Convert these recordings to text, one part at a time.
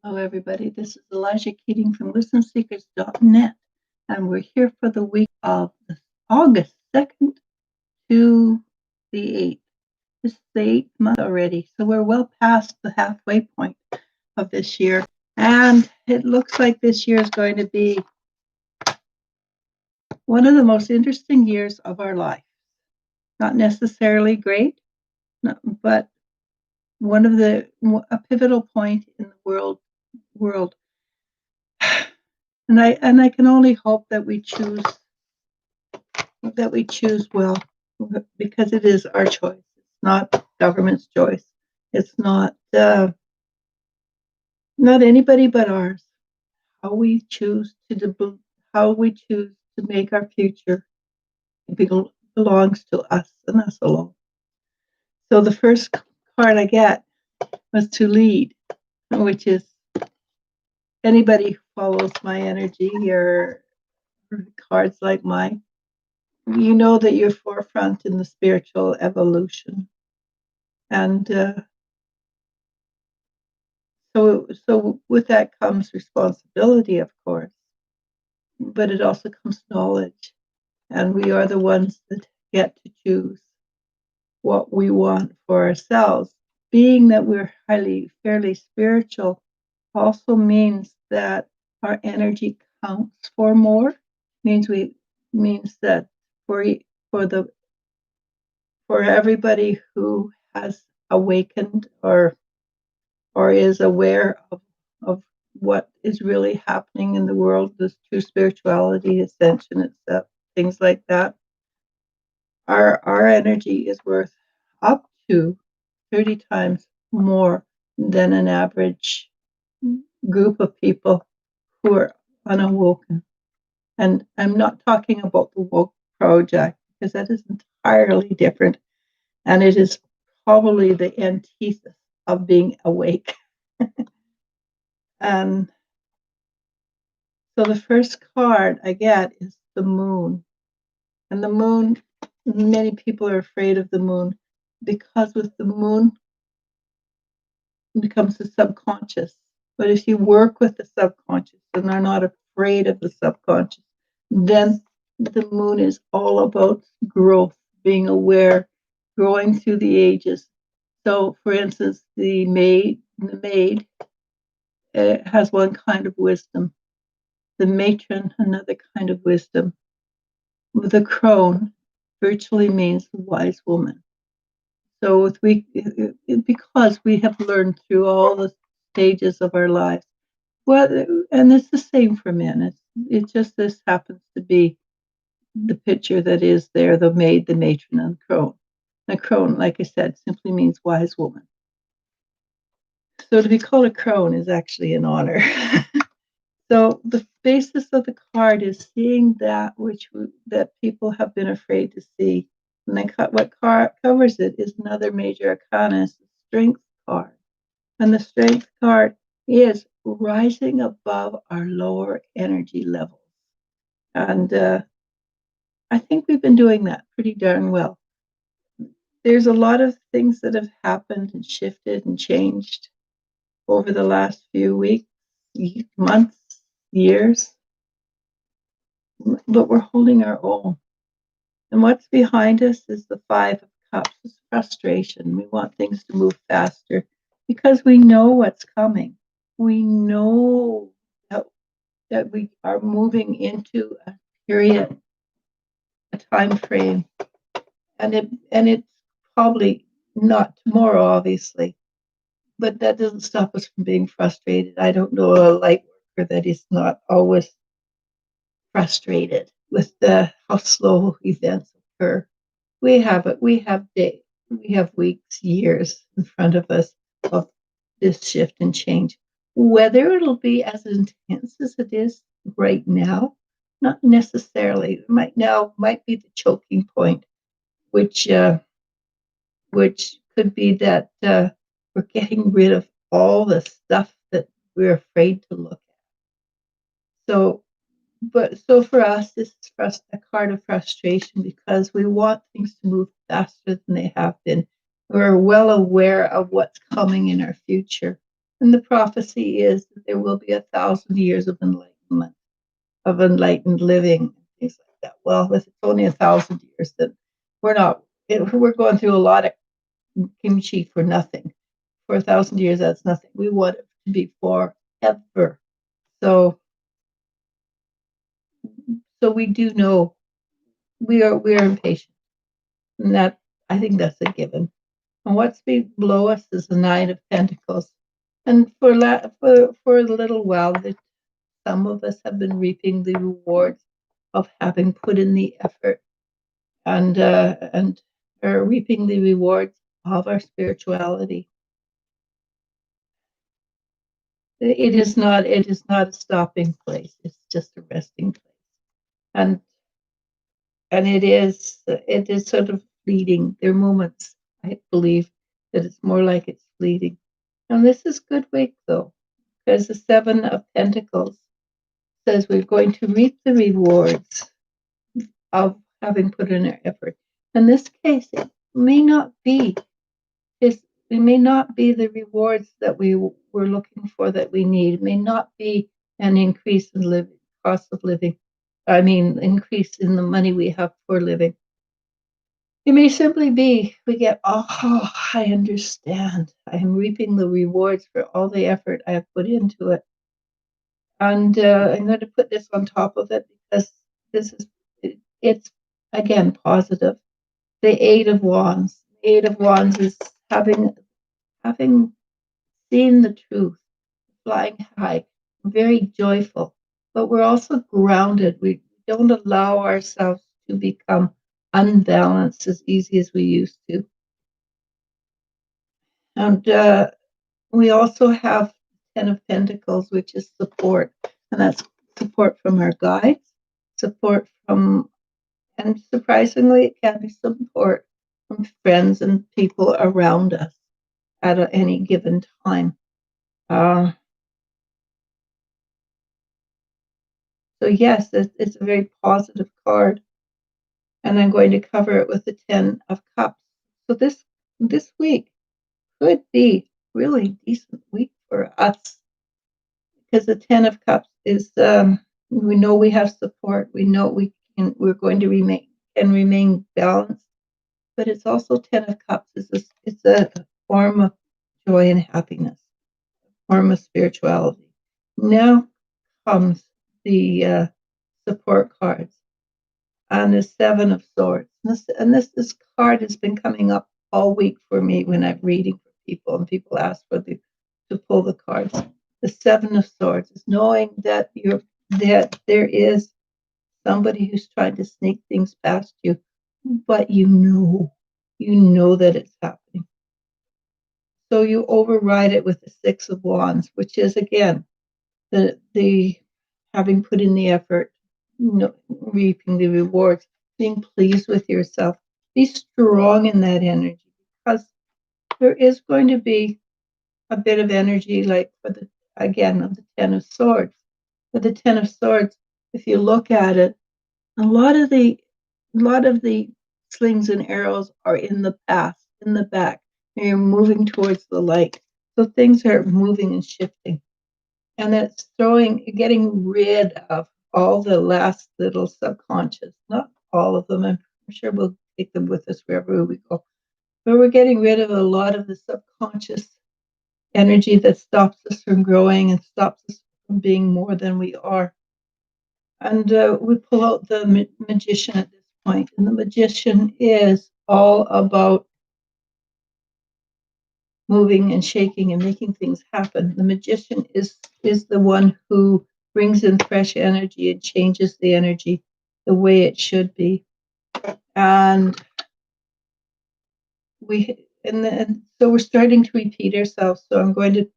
Hello, everybody. This is Elijah Keating from ListenSeekers.net, and we're here for the week of August 2nd to the 8th. This is the 8th month already, so we're well past the halfway point of this year, and it looks like this year is going to be one of the most interesting years of our life. Not necessarily great, but a pivotal point in the world. And I can only hope that we choose well, because it is our choice. It's not government's choice. It's not anybody but ours. How we choose how we choose to make our future belongs to us and us alone. So the first card I get was to lead, which is anybody who follows my energy or cards like mine. You know that you're forefront in the spiritual evolution, and so with that comes responsibility, of course, but it also comes knowledge, and we are the ones that get to choose what we want for ourselves. Being that we're fairly spiritual also means that our energy counts for more. Means that for for the for everybody who has awakened or is aware of what is really happening in the world, this true spirituality, ascension, itself, things like that. Our energy is worth up to 30 times more than an average group of people who are unawoken. And I'm not talking about the woke project, because that is entirely different. And it is probably the antithesis of being awake. And so the first card I get is the moon. And the moon, many people are afraid of the moon because with the moon it becomes the subconscious. But if you work with the subconscious and are not afraid of the subconscious, then the moon is all about growth, being aware, growing through the ages. So, for instance, the maid has one kind of wisdom. The matron, another kind of wisdom. The crone virtually means wise woman. So because we have learned through all the stages of our lives, well, and it's the same for men. It's just this happens to be the picture that is there: the maid, the matron, and the crone. The crone, like I said, simply means wise woman. So to be called a crone is actually an honor. So the basis of the card is seeing that that people have been afraid to see. And then what card covers it is another major arcana, is the strength card. And the strength card is rising above our lower energy levels. And I think we've been doing that pretty darn well. There's a lot of things that have happened and shifted and changed over the last few weeks, months, years, but we're holding our own. And what's behind us is the Five of Cups. It's frustration. We want things to move faster because we know what's coming. We know that we are moving into a period, a time frame, and it's probably not tomorrow, obviously, but that doesn't stop us from being frustrated. I don't know a light worker that is not always frustrated with how slow events occur. We have it. We have days. We have weeks, years in front of us of this shift and change. Whether it'll be as intense as it is right now, not necessarily. Might be the choking point, which could be that we're getting rid of all the stuff that we're afraid to look at. So for us, this is a card of frustration because we want things to move faster than they have been. We're well aware of what's coming in our future, And the prophecy is that there will be 1,000 years of enlightenment, of enlightened living, things like that. Well, if it's only 1,000 years, then we're going through a lot of kimchi for nothing. For 1,000 years, that's nothing. We want it to be forever. So, so we do know we are impatient, and that I think that's a given. And what's below us is the Nine of Pentacles, and for a little while, some of us have been reaping the rewards of having put in the effort and are reaping the rewards of our spirituality. It is not a stopping place. It's just a resting place, and it is sort of fleeting. There are moments, I believe, that it's more like it's fleeting. And this is good week though, because the Seven of Pentacles says we're going to reap the rewards of having put in our effort. In this case, it may not be it may not be the rewards that we were looking for that we need. It may not be an increase in cost of living. I mean, increase in the money we have for living. It may simply be we get, oh, I understand. I am reaping the rewards for all the effort I have put into it. And I'm going to put this on top of it because it's again positive. The Eight of Wands. The Eight of Wands is having seen the truth, flying high, very joyful, but we're also grounded. We don't allow ourselves to become unbalanced as easy as we used to. And we also have Ten of Pentacles, which is support, and that's support from our guides, support from, and surprisingly, it can be support from friends and people around us at any given time. So yes, it's a very positive card, and I'm going to cover it with the Ten of Cups. So this week could be really decent week for us because the Ten of Cups is we know we have support. We know we're going to remain balanced, but it's also Ten of Cups. It's a form of joy and happiness, form of spirituality. Now comes the support cards and the Seven of Swords. This card has been coming up all week for me when I'm reading for people, and people ask to pull the cards. The Seven of Swords is knowing that there is somebody who's trying to sneak things past you, but you know that it's happening. So you override it with the Six of Wands, which is again the having put in the effort, reaping the rewards, being pleased with yourself. Be strong in that energy because there is going to be a bit of energy, like of the Ten of Swords. For the Ten of Swords, if you look at it, a lot of the slings and arrows are in the past, in the back. And you're moving towards the light. So things are moving and shifting. And it's getting rid of all the last little subconscious, not all of them. I'm sure we'll take them with us wherever we go. But we're getting rid of a lot of the subconscious energy that stops us from growing and stops us from being more than we are. And we pull out the Magician at this point. And the Magician is all about moving and shaking and making things happen. The Magician is the one who brings in fresh energy and changes the energy the way it should be. And so we're starting to repeat ourselves. So I'm going to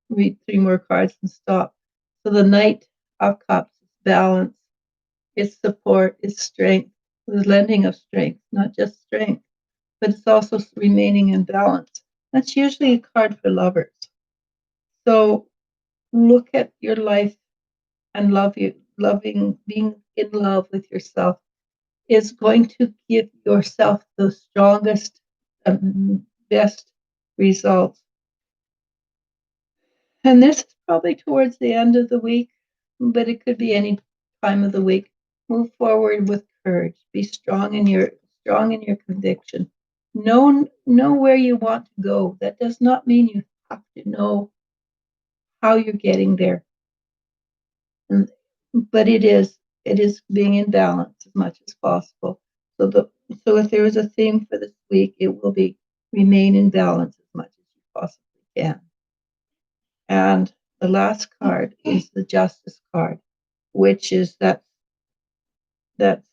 read 3 more cards and stop. So the Knight of Cups is balance, it's support, it's strength, the lending of strength, not just strength, but it's also remaining in balance. That's usually a card for lovers. So look at your life and being in love with yourself is going to give yourself the strongest, best results. And this is probably towards the end of the week, but it could be any time of the week. Move forward with courage. Be strong in your conviction. Know where you want to go. That does not mean you have to know how you're getting there. And, but it is being in balance as much as possible. So if there is a theme for this week, it will be remain in balance as much as you possibly can. And the last card is the Justice card, which is that's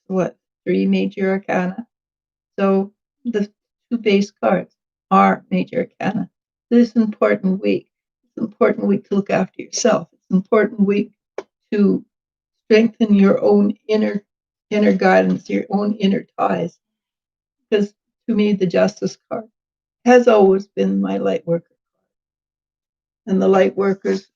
what, 3 major arcana. So the 2 base cards are major arcana. This is an important week. It's an important week to look after yourself. It's an important week to strengthen your own inner guidance, your own inner ties. Because to me, the Justice card has always been my light worker card. And the light workers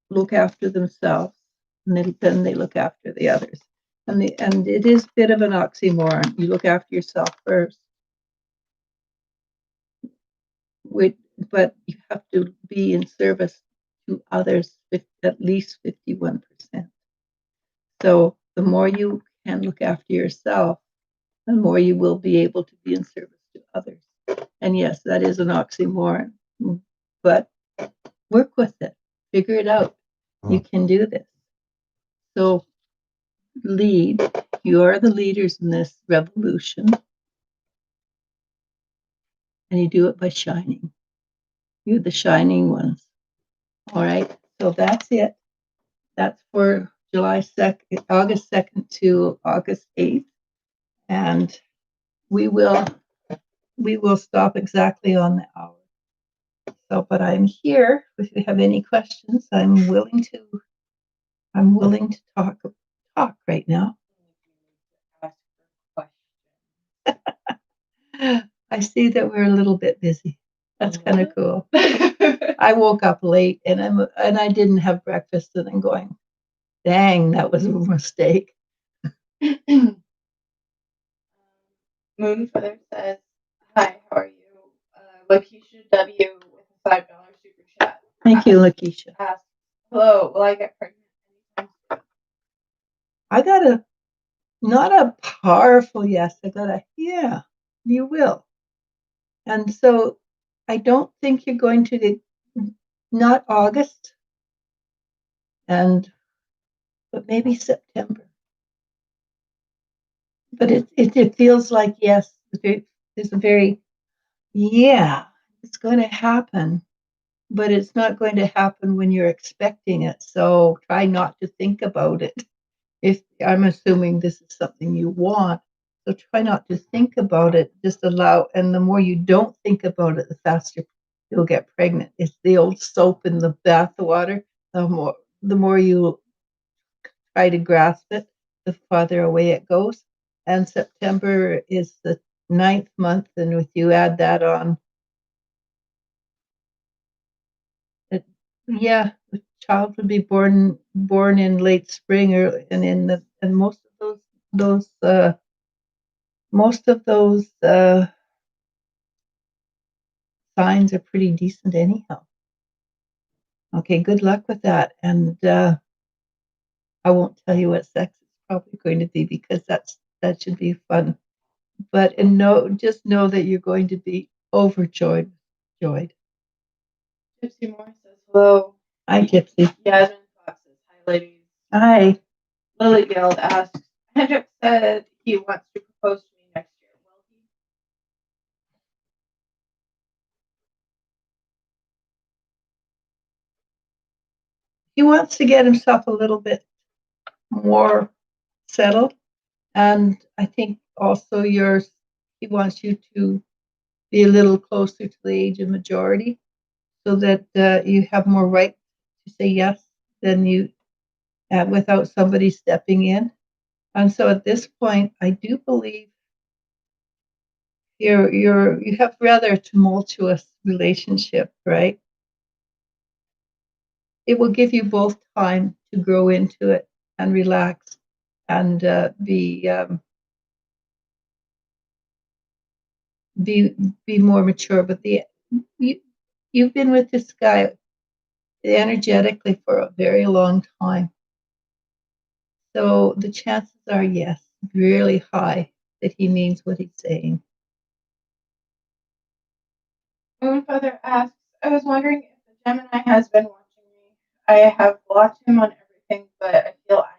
look after themselves, and then they look after the others. And it is a bit of an oxymoron. You look after yourself first, but you have to be in service to others at least 51%. So the more you can look after yourself, the more you will be able to be in service to others. And yes, that is an oxymoron, but work with it. Figure it out. You can do this. So lead. You are the leaders in this revolution. And you do it by shining. You're the shining ones. All right. So that's it. That's for August 2nd to August 8th. And we will stop exactly on the hour. So, but I'm here. If you have any questions, I'm willing to talk right now. I see that we're a little bit busy. That's kind of cool. I woke up late and I didn't have breakfast, and I'm going, dang, that was a mistake. Moonfeather says, "Hi, how are you? Lakeisha W with a $5 super chat. Thank you, Lakeisha. Asks, hello, will I get pregnant anytime soon?" I got not a powerful yes. I got a yeah, you will. And so I don't think you're going to get, not August, but maybe September. But it feels like yes, there's a very yeah, it's going to happen, but it's not going to happen when you're expecting it. So try not to think about it. If I'm assuming this is something you want, so try not to think about it. Just allow, and the more you don't think about it, the faster you'll get pregnant. It's the old soap in the bath water. The more you try to grasp it, the farther away it goes. And September is the 9th month, and if you add that on, the child would be born in late spring, and most of those signs are pretty decent anyhow. Okay, good luck with that, and I won't tell you what sex it's probably going to be, because that should be fun. But just know that you're going to be overjoyed. Gypsy Moore says, hello. Hi, Gypsy. Yasmin Fox says, hi, ladies. Hi. Lily Geld asks, Hendrik said he wants to propose to me next year. Will he? He wants to get himself a little bit more settled, and I think also he wants you to be a little closer to the age of majority, so that you have more right to say yes than you without somebody stepping in. And so at this point, I do believe you have rather a tumultuous relationship, right? It will give you both time to grow into it and relax and be more mature. But you've been with this guy energetically for a very long time. So the chances are, yes, really high that he means what he's saying. Moonfeather asks, I was wondering if the Gemini has been watching me. I have blocked him on everything, but I feel eyes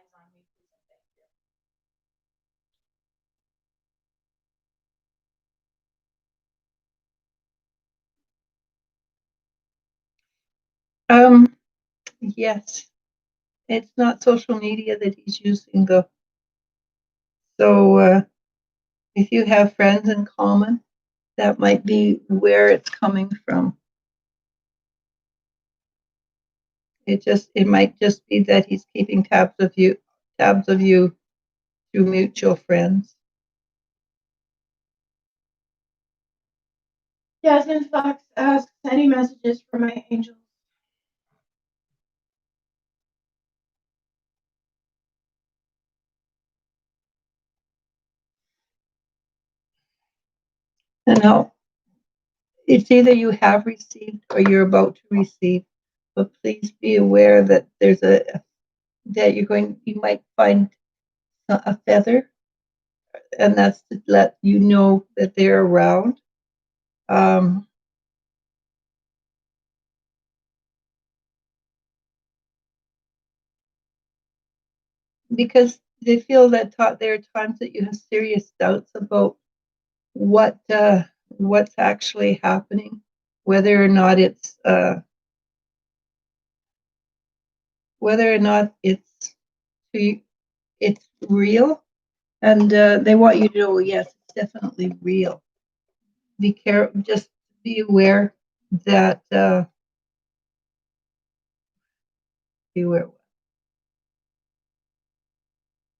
on me. Yes, it's not social media that he's using though. So if you have friends in common, that might be where it's coming from. It might just be that he's keeping tabs of you through mutual friends. Jasmine Fox asks, any messages for my angels? And now it's either you have received or you're about to receive, but please be aware that you might find a feather, and that's to let you know that they're around. Because they feel that there are times that you have serious doubts about what's actually happening, whether or not it's real, and they want you to know, yes, it's definitely real. Be careful, just be aware that be aware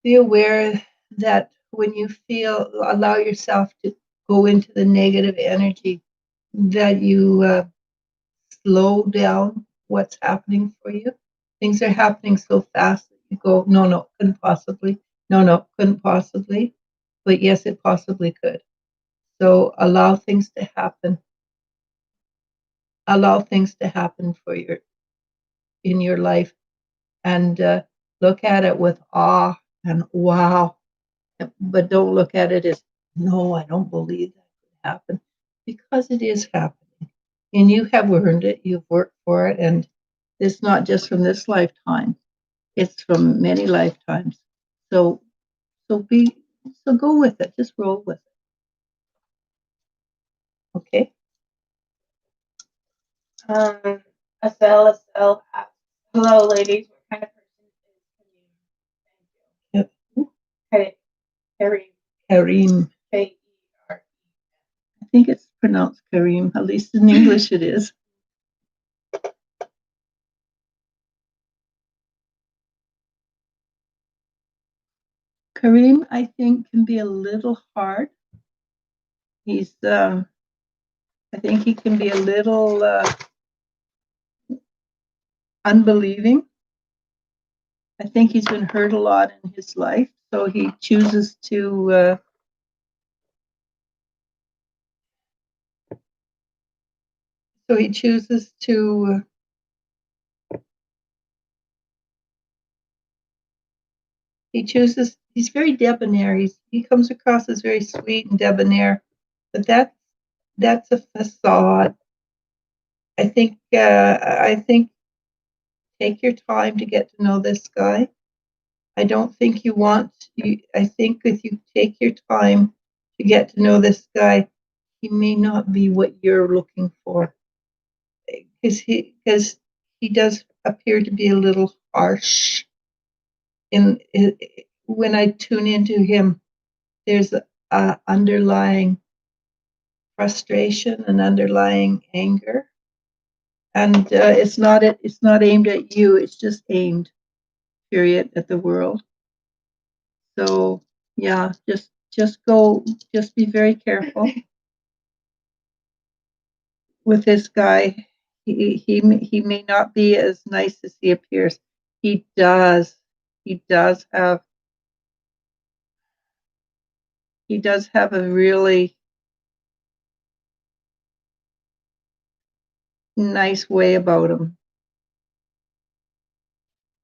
be aware that when you allow yourself to go into the negative energy, that you slow down what's happening for you. Things are happening so fast that you go, no, couldn't possibly. No, couldn't possibly. But yes, it possibly could. So allow things to happen. Allow things to happen in your life, and look at it with awe and wow. But don't look at it as, no, I don't believe that could happen, because it is happening. And you have earned it, you've worked for it, and it's not just from this lifetime, it's from many lifetimes. So so be so go with it, just roll with it. Okay. Estelle asks, hello, ladies. What kind of person is Kareem? Thank you. Kareem. K-E-R-E-M. I think it's pronounced Kareem, at least in English it is. Kareem, I think, can be a little hard. I think he can be a little unbelieving. I think he's been hurt a lot in his life, so he chooses to he's very debonair. He comes across as very sweet and debonair, but that's a facade. I think take your time to get to know this guy. I don't think I think if you take your time to get to know this guy, he may not be what you're looking for, because he does appear to be a little harsh. When I tune into him, there's a underlying frustration and underlying anger, and it's not aimed at you. It's just aimed, period, at the world. So yeah, just be very careful with this guy. He may not be as nice as he appears. He does he does have a really nice way about him.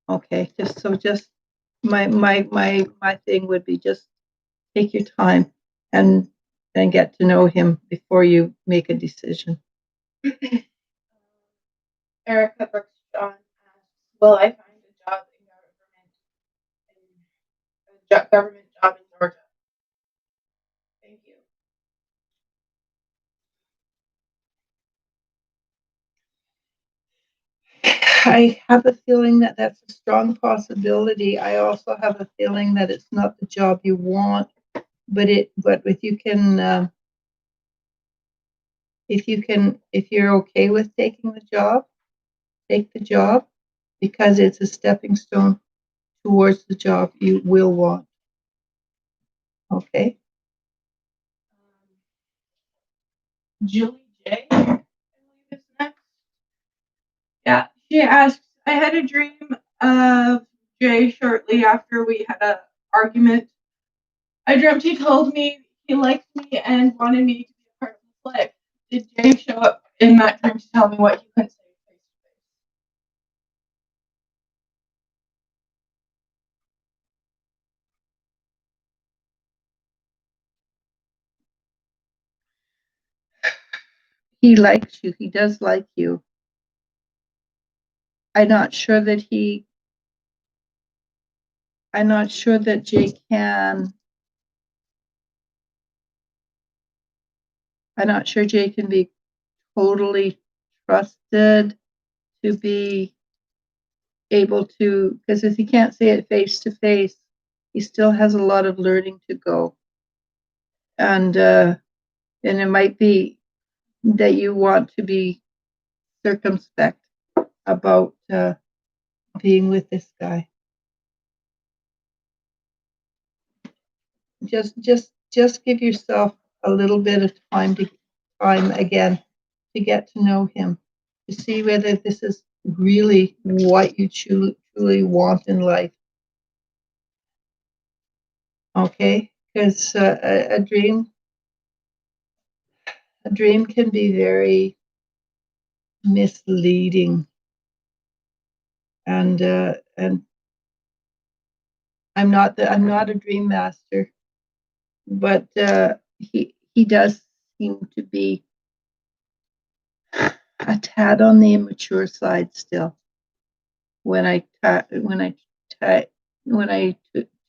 Okay, just my thing would be just take your time and get to know him before you make a decision. Erica Brooks John asks, will I find a job in government job in Georgia? Thank you. I have a feeling that that's a strong possibility. I also have a feeling that it's not the job you want, but if you can, if you're okay with taking the job, take the job, because it's a stepping stone towards the job you will want. Okay. Julie J, I believe is next. Yeah, she asks, I had a dream of Jay shortly after we had an argument. I dreamt he told me he liked me and wanted me to be a part of his life. Did Jay show up in that dream to tell me what he couldn't say face to face? He likes you. He does like you. I'm not sure that Jay can. I'm not sure Jay can be totally trusted to be able to, because if he can't say it face to face, he still has a lot of learning to go. And it might be that you want to be circumspect about being with this guy. Just give yourself a little bit of time again to get to know him, to see whether this is really what you truly want in life. Okay, because a dream can be very misleading, and I'm not a dream master, but he does seem to be a tad on the immature side still. When I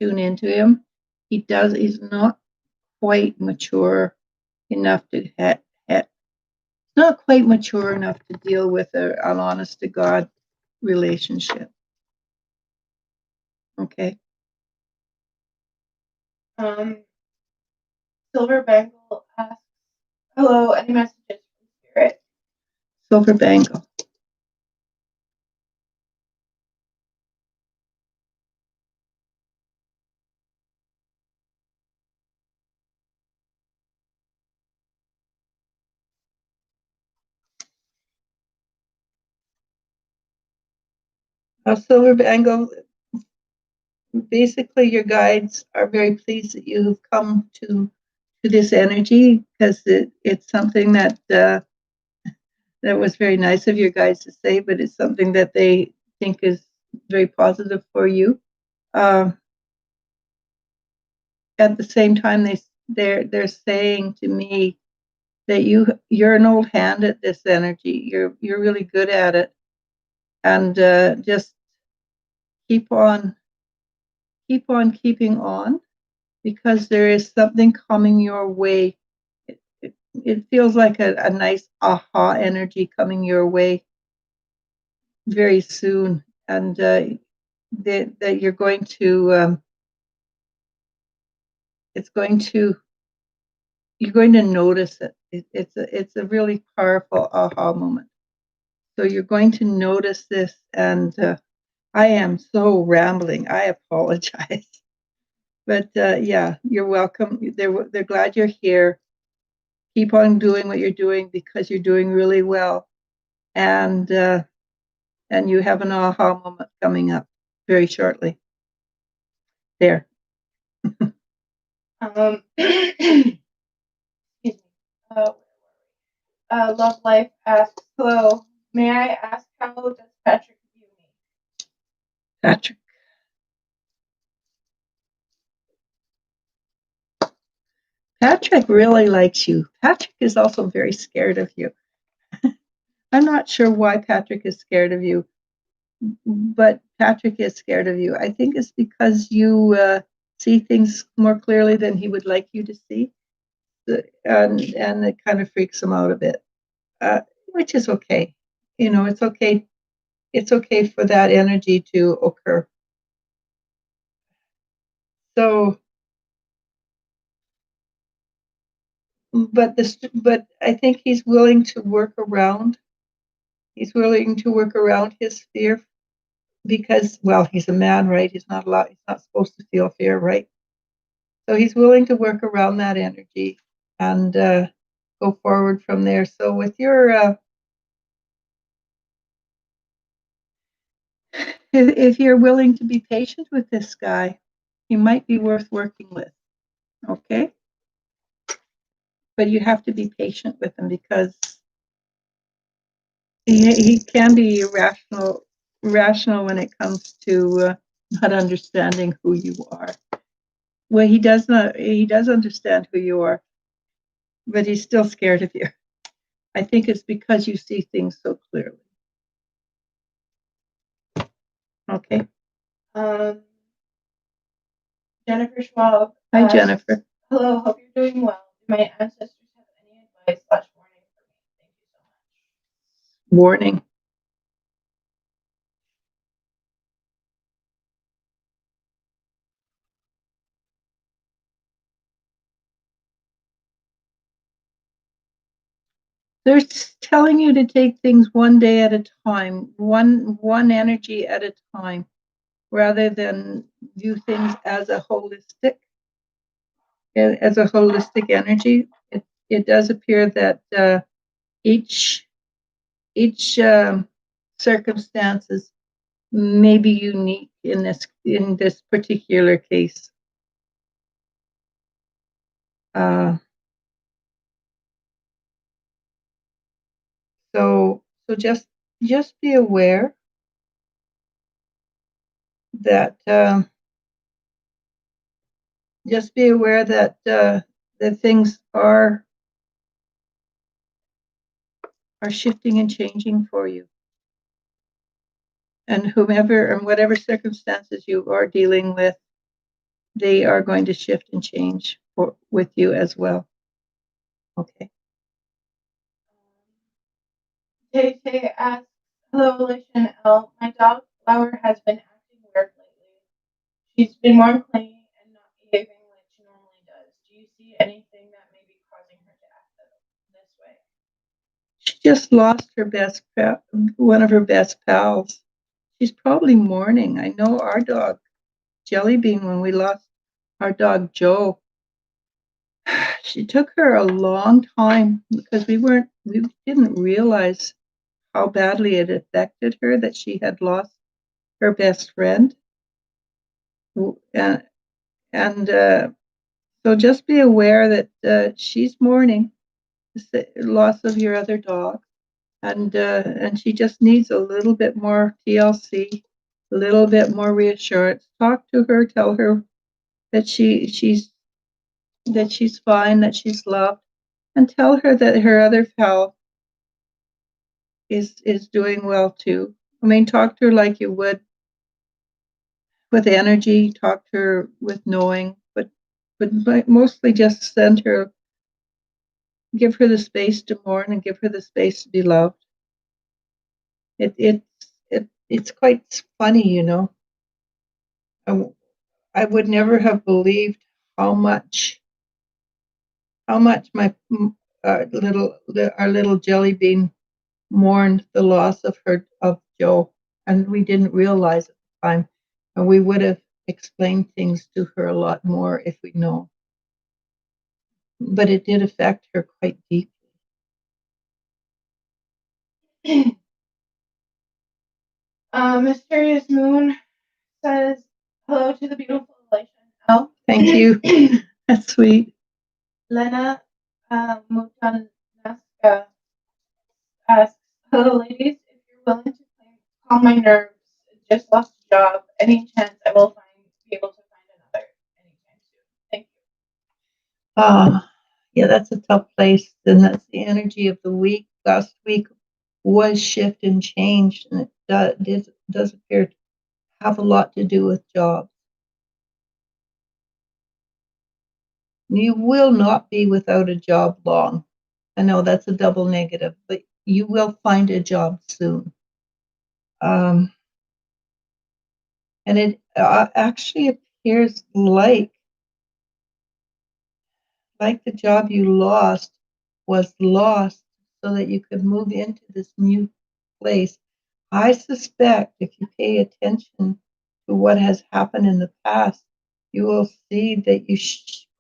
tune into him, he's not quite mature enough to not quite mature enough to deal with an honest to God relationship. Okay. Silver Bangle asks, hello, any messages from Spirit? Silver Bangle. Silver Bangle, basically your guides are very pleased that you have come to this energy, because it's something that was very nice of your guides to say, but it's something that they think is very positive for you. At the same time, they're saying to me that you're an old hand at this energy. You're really good at it, and just keep on keeping on, because there is something coming your way. It feels like a nice aha energy coming your way very soon, and that you're going to you're going to notice it. It's a really powerful aha moment. So you're going to notice this, and I am so rambling. I apologize. But yeah, you're welcome. They're glad you're here. Keep on doing what you're doing, because you're doing really well, and you have an aha moment coming up very shortly. There. Excuse me. Love Life asks, hello, may I ask how does Patrick view me? Patrick. Patrick really likes you. Patrick is also very scared of you. I'm not sure why Patrick is scared of you, but Patrick is scared of you. I think it's because you see things more clearly than he would like you to see, and it kind of freaks him out a bit, which is okay. You know, it's okay. It's okay for that energy to occur. So, but I think he's willing to work around. He's willing to work around his fear because, well, he's a man, right? He's not allowed. He's not supposed to feel fear, right? So he's willing to work around that energy and go forward from there. So with your, if you're willing to be patient with this guy, he might be worth working with. Okay, but you have to be patient with him because he can be rational when it comes to not understanding who you are. Well, he does not. He does understand who you are, but he's still scared of you. I think it's because you see things so clearly. Okay. Jennifer Schwab. Hi, Jennifer. Hello, hope you're doing well. Do my ancestors have any advice / warning for me? Thank you so much. Warning. They're telling you to take things one day at a time, one energy at a time, rather than view things as a holistic energy. It does appear that each circumstances may be unique in this particular case. So just be aware that that things are shifting and changing for you, and whomever and whatever circumstances you are dealing with, they are going to shift and change with you as well. Okay. Tay asks, hello, Alicia and Elle. My dog Flower has been acting weird lately. She's been more clingy and not behaving like she normally does. Do you see anything that may be causing her to act this way? She just lost one of her best pals. She's probably mourning. I know our dog, Jellybean, when we lost our dog, Joe, she took her a long time because we didn't realize how badly it affected her that she had lost her best friend. And so just be aware that she's mourning the loss of your other dog. And she just needs a little bit more TLC, a little bit more reassurance. Talk to her, tell her that she's fine, that she's loved, and tell her that her other pal is doing well too. I mean, talk to her like you would with energy. Talk to her with knowing, but mostly just give her the space to mourn and give her the space to be loved. It's quite funny, you know. I would never have believed how much my our little Jellybean mourned the loss of Joe, and we didn't realize at the time, and we would have explained things to her a lot more if we'd known. But it did affect her quite deeply. Mysterious Moon says, hello to the beautiful Alicia and Elle. Thank you. That's sweet. Lena Mutanaska asks, hello ladies, if you're willing to calm my nerves, just lost a job. Any chance I will be able to find another anytime soon? Thank you. Yeah, that's a tough place. And that's the energy of the week. Last week was shift and change, and it does appear to have a lot to do with jobs. You will not be without a job long. I know that's a double negative, but you will find a job soon. And it actually appears like the job you lost was lost so that you could move into this new place. I suspect if you pay attention to what has happened in the past, you will see that you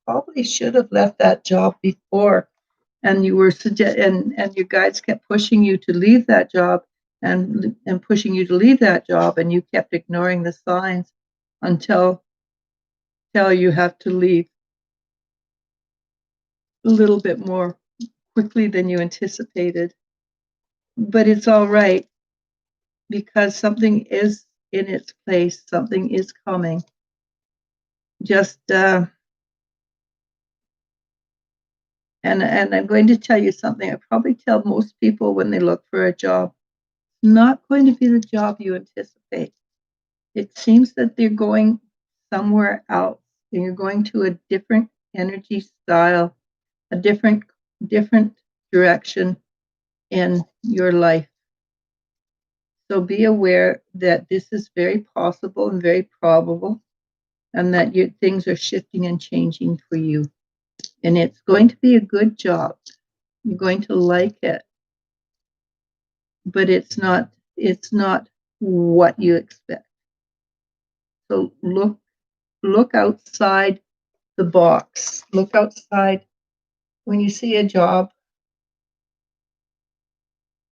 probably should have left that job before, and you were and your guides kept pushing you to leave that job and pushing you to leave that job, and you kept ignoring the signs until you have to leave a little bit more quickly than you anticipated. But it's all right, because something is in its place, something is coming. Just and I'm going to tell you something I probably tell most people when they look for a job. It's not going to be the job you anticipate. It seems that they're going somewhere else, and you're going to a different energy style, a different direction in your life. So be aware that this is very possible and very probable, and that things are shifting and changing for you. And it's going to be a good job. You're going to like it, but it's not what you expect. So look outside the box. Look outside when you see a job.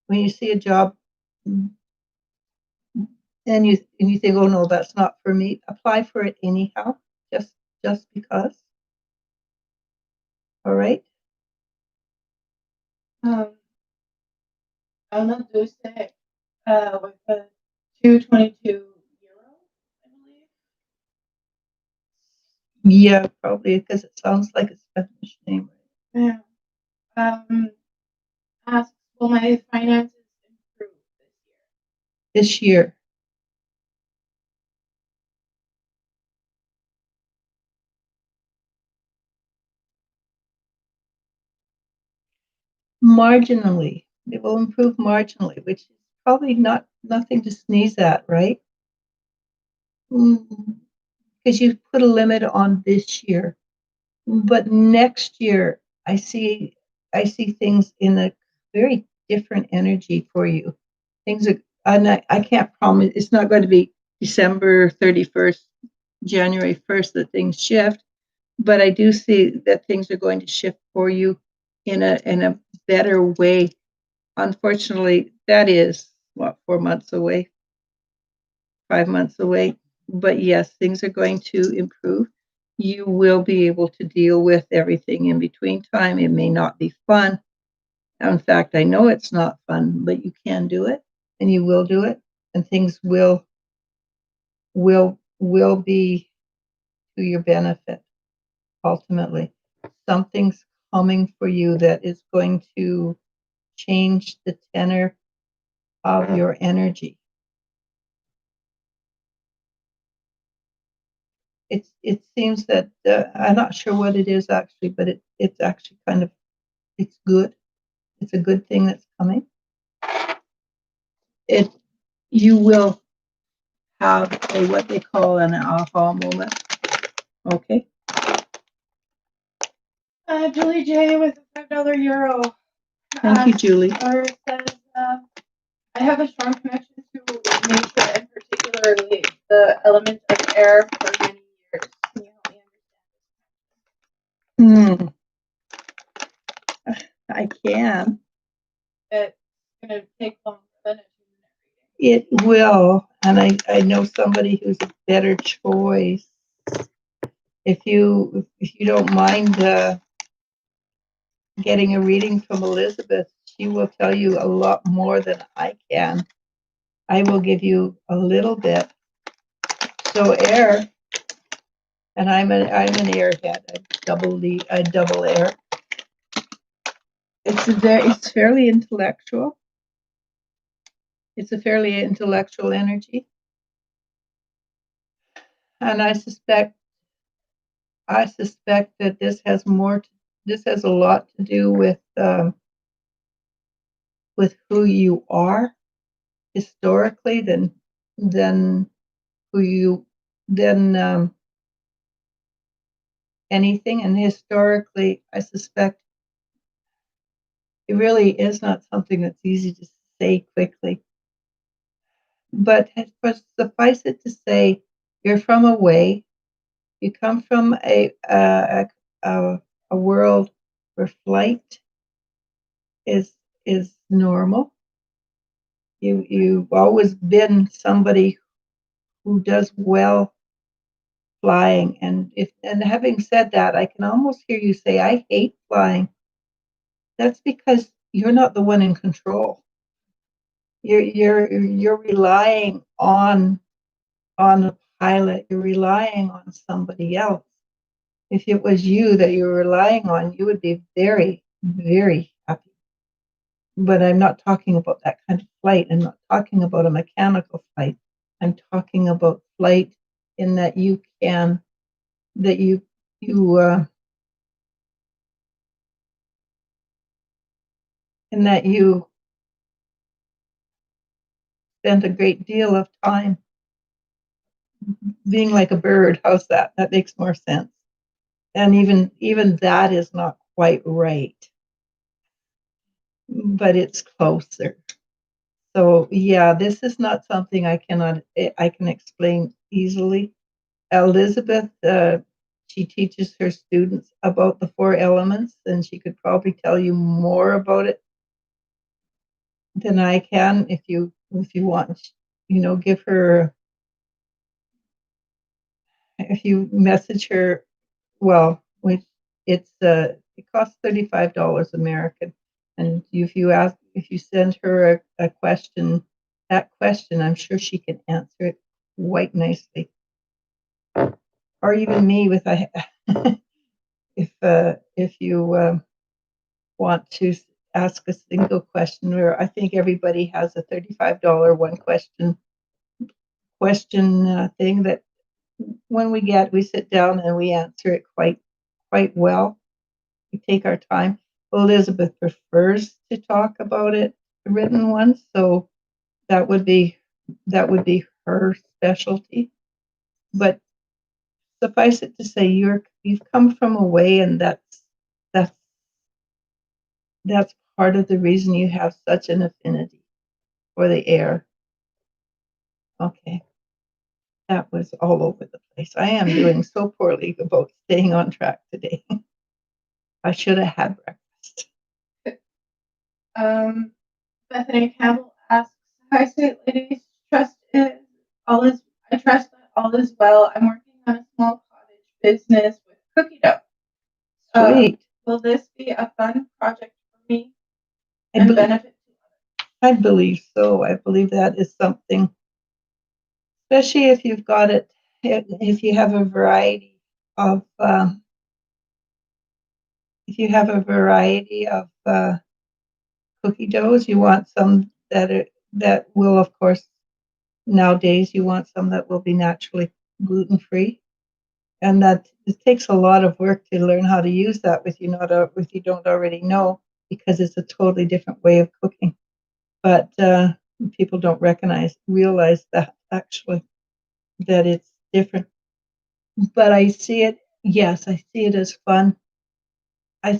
When you see a job and you think, oh no, that's not for me, apply for it anyhow, just because. All right. I'll not do it with the 222 euro, I believe. Yeah, probably, because it sounds like a Spanish name. Yeah. Asks, will my finances improve This year. Marginally. It will improve marginally, which is probably nothing to sneeze at, right? Because you put a limit on this year. But next year, I see things in a very different energy for you. Things are, and I can't promise it's not going to be December 31st, January 1st that things shift, but I do see that things are going to shift for you in a better way. Unfortunately, that is 4 months away, 5 months away. But yes, things are going to improve. You will be able to deal with everything in between time. It may not be fun. In fact, I know it's not fun, but you can do it, and you will do it, and things will be to your benefit. Ultimately, something's coming for you that is going to change the tenor of your energy. It seems that I'm not sure what it is actually, but it's actually it's good. It's a good thing that's coming. You will have what they call an aha moment. Okay. Julie J with a $5 euro. Thank you, Julie. Or says, I have a strong connection to nature, and particularly the element of air for many years. Can you help me understand? I can. It's going to take longer than a 2-minute It reading. will, and I know somebody who's a better choice. If you don't mind getting a reading from Elizabeth, she will tell you a lot more than I can. I will give you a little bit, So air, and I'm an airhead. I double air. It's fairly intellectual. It's a fairly intellectual energy, and I suspect that this has a lot to do with who you are historically than who you than anything. And historically, I suspect it really is not something that's easy to say quickly. But suffice it to say, you're from away. You come from a world where flight is normal. You've always been somebody who does well flying, and having said that, I can almost hear you say, "I hate flying." That's because you're not the one in control. You're relying on a pilot. You're relying on somebody else. If it was you that you were relying on, you would be very, very happy. But I'm not talking about that kind of flight. I'm not talking about a mechanical flight. I'm talking about flight in that you can, that in that you spend a great deal of time being like a bird. How's that? That makes more sense. And even that is not quite right, but it's closer. So yeah, this is not something I can explain easily. Elizabeth, she teaches her students about the four elements, and she could probably tell you more about it than I can if you want. Give her, if you message her. Well, it costs $35 American, and if you send her a question, I'm sure she can answer it quite nicely. Or even me with a if you want to ask a single question, where I think everybody has a $35 one question thing that when we sit down and we answer it quite well. We take our time. Elizabeth prefers to talk about it, the written one, so that would be her specialty. But suffice it to say, you've come from away, and that's part of the reason you have such an affinity for the air. Okay, that was all over the place. I am doing so poorly about staying on track today. I should have had breakfast. Bethany Campbell asks, "Hi, sweet ladies. I trust that all is well. I'm working on a small cottage business with cookie dough. Sweet. Will this be a fun project for me and benefit to others?" I believe so. I believe that is something, especially if you've got it, if you have a variety of cookie doughs. You want some that will, of course, nowadays you want some that will be naturally gluten free, and that it takes a lot of work to learn how to use that with you don't already know, because it's a totally different way of cooking. But people don't realize that actually that it's different. But I see it. Yes, I see it as fun. I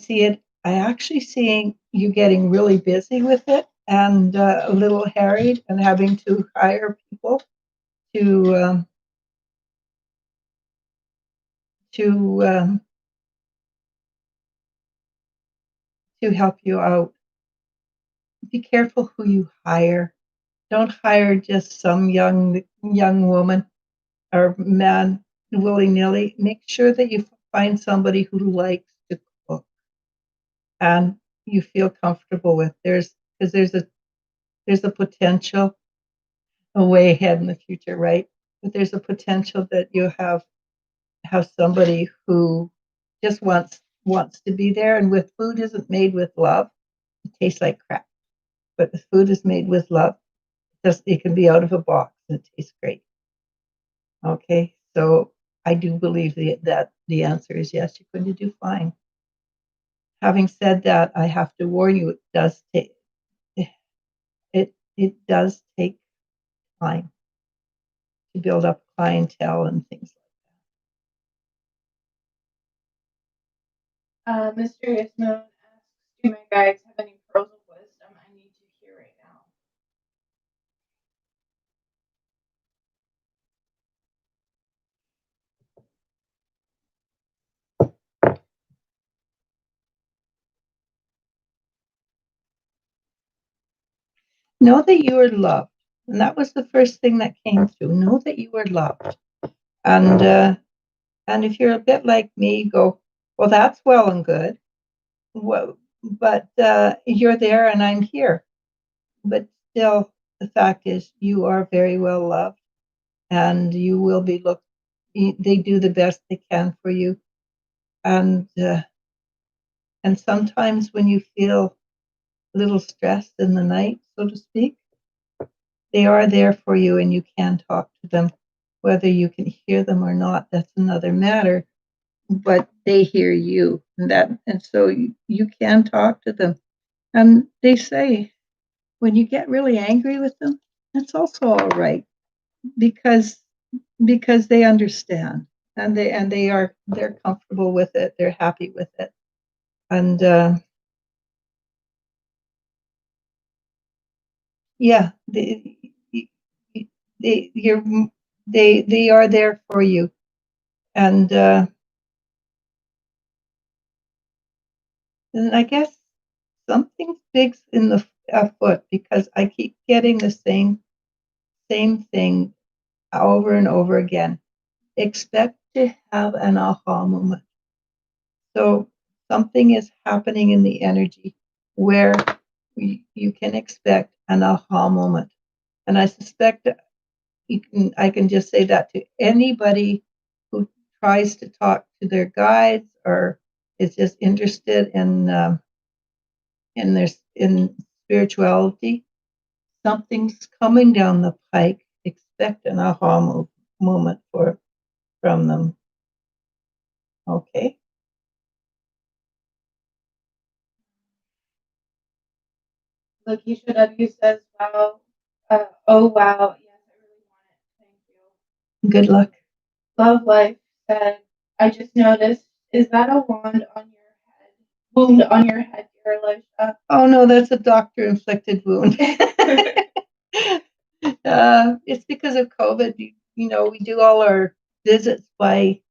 actually seeing you getting really busy with it, and a little harried, and having to hire people to to um, to help you out. Be careful who you hire. Don't hire just some young woman or man willy nilly. Make sure that you find somebody who likes to cook and you feel comfortable with. There's a potential a way ahead in the future, right? but there's a potential that you have somebody who just wants to be there. And with food isn't made with love, it tastes like crap. But if food is made with love, it can be out of a box and it tastes great. Okay, so I do believe that the answer is yes. You're going to do fine. Having said that, I have to warn you: it does take time to build up clientele and things like that. Mysterious Moon asks, do my guides have any pearls of wisdom I need to hear right now? Know that you are loved. And that was the first thing that came through. Know that you are loved. And if you're a bit like me, go, well, that's well and good. Well, but you're there and I'm here. But still, the fact is you are very well loved and you will be looked. They do the best they can for you. And sometimes when you feel a little stressed in the night, so to speak, they are there for you and you can talk to them. Whether you can hear them or not, that's another matter. But they hear you, and so you can talk to them. And they say when you get really angry with them, that's also all right because they understand and they're comfortable with it. They're happy with it, and yeah, they you're they are there for you, and I guess something big's in the foot because I keep getting the same thing over and over again. Expect to have an aha moment. So something is happening in the energy where you can expect an aha moment. And I suspect I can just say that to anybody who tries to talk to their guides or is just interested in in spirituality. Something's coming down the pike. Expect an aha moment from them. Okay. Lakeisha W says, wow. Oh, wow. Yes, I really want it. Thank you. Good luck. Love Life said, I just noticed, is that a wound on your head, dear Eliz-sha? Oh, no, that's a doctor-inflicted wound. It's because of COVID. We do all our visits by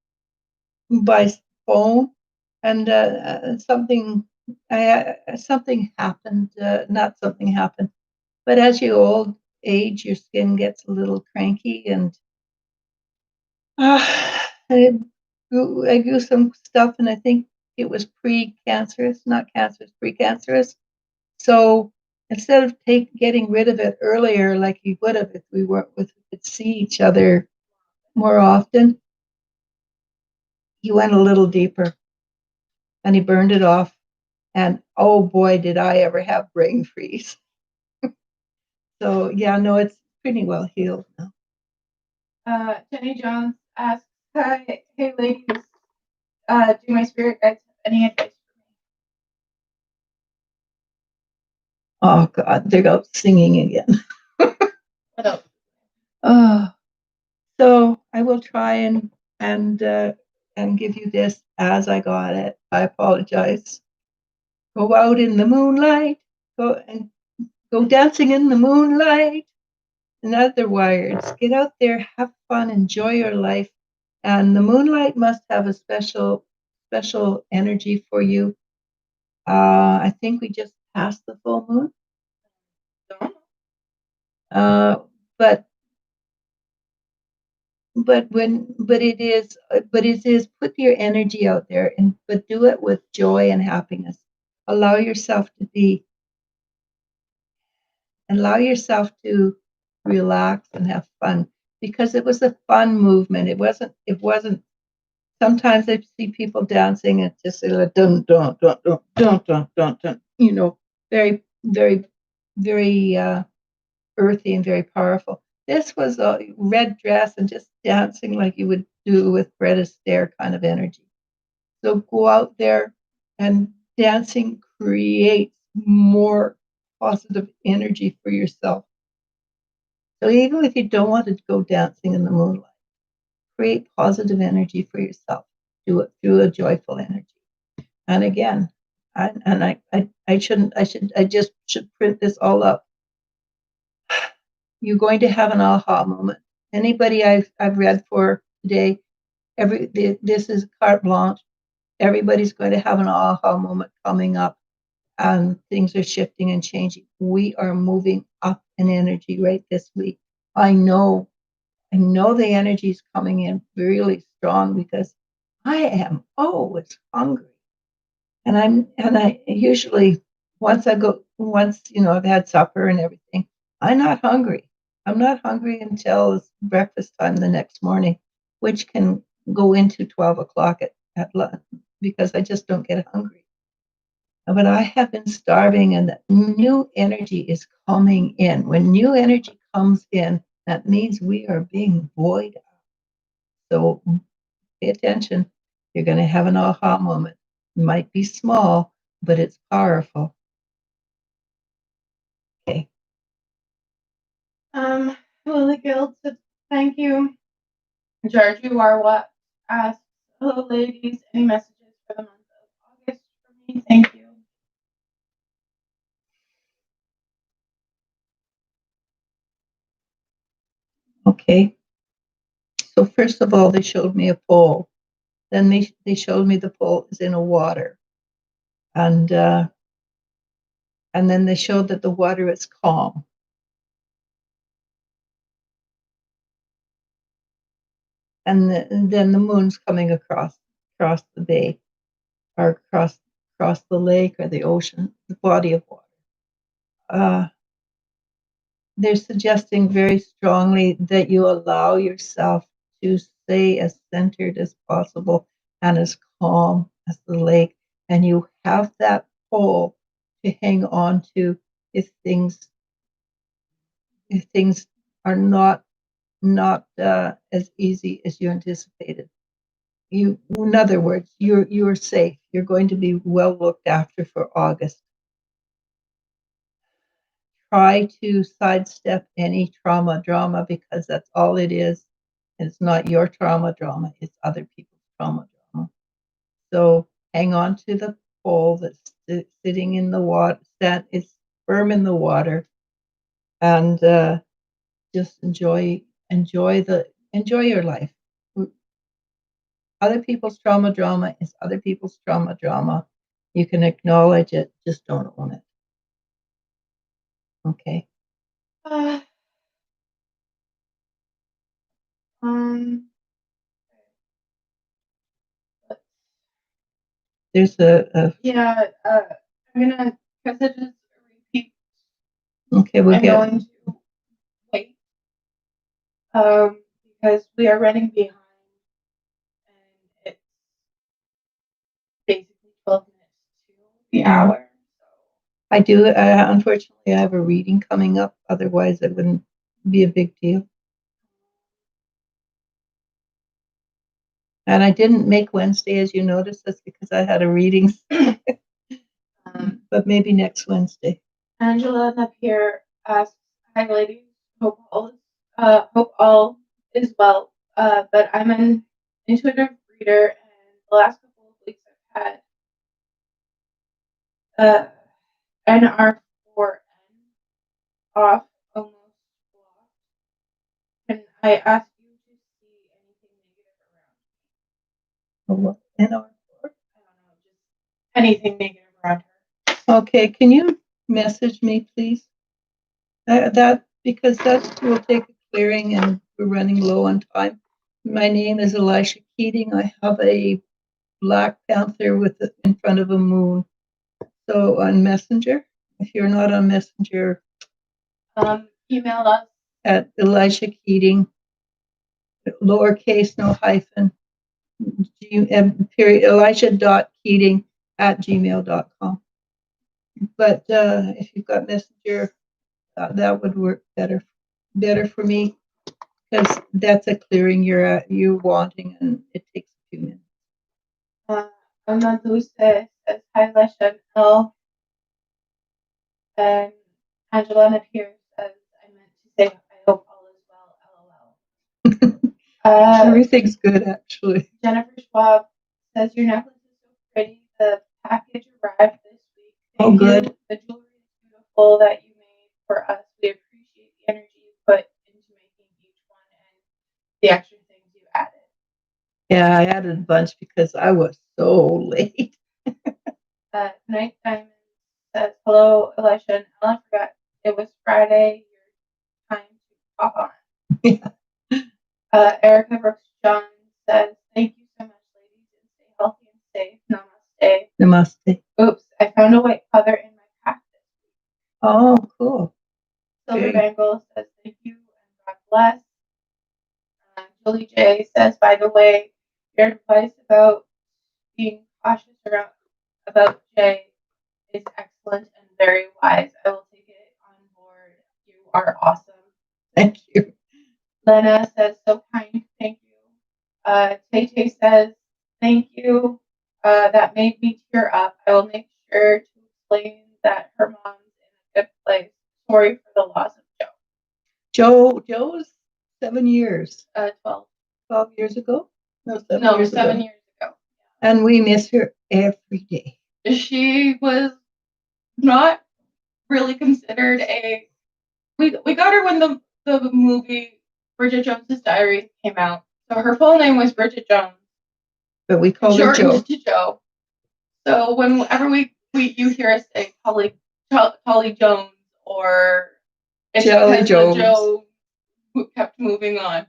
phone, and something happened. Not something happened, but as you old age, your skin gets a little cranky, and I grew some stuff, and I think it was pre-cancerous, not cancerous, pre-cancerous. So instead of getting rid of it earlier, like he would have if we could see each other more often, he went a little deeper and he burned it off. And oh boy, did I ever have brain freeze. So yeah, no, it's pretty well healed now. Jenny Jones asks, hi, hey ladies, do my spirit guides have any advice for me? Oh God, they're out singing again. What else? So I will try and give you this as I got it. I apologize. Go out in the moonlight. Go dancing in the moonlight. In other words, get out there, have fun, enjoy your life. And the moonlight must have a special energy for you. I think we just passed the full moon. But it is put your energy out there but do it with joy and happiness. Allow yourself to relax and have fun. because it was a fun movement. It wasn't. Sometimes I see people dancing and just like dun dun dun dun dun dun dun dun. Very very very earthy and very powerful. This was a red dress and just dancing like you would do with Fred Astaire kind of energy. So go out there, and dancing creates more positive energy for yourself. So even if you don't want to go dancing in the moonlight, create positive energy for yourself. Do it through a joyful energy. And again, I just should print this all up. You're going to have an aha moment. Anybody I've read for today, this is carte blanche. Everybody's going to have an aha moment coming up, and things are shifting and changing. We are moving up in energy right this week. I know the energy is coming in really strong because I am always hungry. And I usually, once I've had supper and everything, I'm not hungry. I'm not hungry until it's breakfast time the next morning, which can go into 12 o'clock at lunch because I just don't get hungry. But I have been starving, and new energy is coming in. When new energy comes in, that means we are being void. So pay attention. You're going to have an aha moment. It might be small, but it's powerful. Okay. Lily Guild said, thank you. George, you are what? Asked, hello, ladies. Any messages for the month of August for me? Thank you. Okay. So first of all, they showed me a pole. Then they showed me the pole is in a water, and then they showed that the water is calm. And then the moon's coming across the bay, or across the lake or the ocean, the body of water. They're suggesting very strongly that you allow yourself to stay as centered as possible and as calm as the lake, and you have that pole to hang on to if things are not as easy as you anticipated. In other words, you're safe. You're going to be well looked after for August. Try to sidestep any trauma drama because that's all it is. It's not your trauma drama, it's other people's trauma drama. So hang on to the pole that's sitting in the water, that is firm in the water, and just enjoy your life. Other people's trauma drama is other people's trauma drama. You can acknowledge it, just don't own it. Okay. There's I'm gonna, because it is a repeat. Okay, I'm going to wait. Because we are running behind, and it's basically 12 minutes to the hour. I do. Unfortunately, I have a reading coming up. Otherwise, it wouldn't be a big deal. And I didn't make Wednesday, as you noticed. That's because I had a reading. But maybe next Wednesday. Angela up here asks, "Hi, ladies. Hope all is well. But I'm an intuitive reader, and the last couple of weeks I've had NR4N off, almost blocked. Can I ask you to see anything negative around me?" NR4? I don't know, just anything negative around her. Okay, can you message me, please? Because that will take a clearing, and we're running low on time. My name is Eliz-sha Aig. I have a Black Panther in front of a moon. So on Messenger, if you're not on Messenger, email us at Eliz-sha Aig lowercase, no hyphen, period, Elisha.Keating@gmail.com. But if you've got Messenger, that would work better for me, because that's a clearing you're wanting, and it takes a few minutes. Amadou says, hi, Lesha, L. And Angela Napier says, I meant to say, I hope all is well, LOL. Everything's good, actually. Jennifer Schwab says, your necklace is so pretty. The package arrived this week. Oh, good. The jewelry is beautiful that you made for us. We appreciate the energy you put into making each one and the extra things you added. Yeah, I added a bunch because I was so late. Night Diamond says, hello, Elisha and Ellen. I forgot it was Friday. Your time to pop on. Yeah. Erica Brooks John says, thank you so much, ladies, and stay healthy and safe. Namaste. Namaste. Oops, I found a white feather in my pack this week. Oh, cool. Silver Bangle says, thank you and God bless. Julie J says, by the way, your advice about being cautious about Jay is excellent and very wise. I will take it on board. You are awesome. Thank you. Lena says, so kind. Thank you. Tay says, thank you. That made me tear up. I will make sure to explain that her mom's in a good place. Sorry for the loss of Joe. Joe's 7 years. 12 years ago? No, 7 No, years 7 ago. years ago. And we miss her every day. She was not really considered a. We got her when the movie Bridget Jones's Diary came out. So her full name was Bridget Jones. But we called her Joe. To Joe. So whenever you hear us say Holly Jones or it's Jelly Jones. Joe who kept moving on.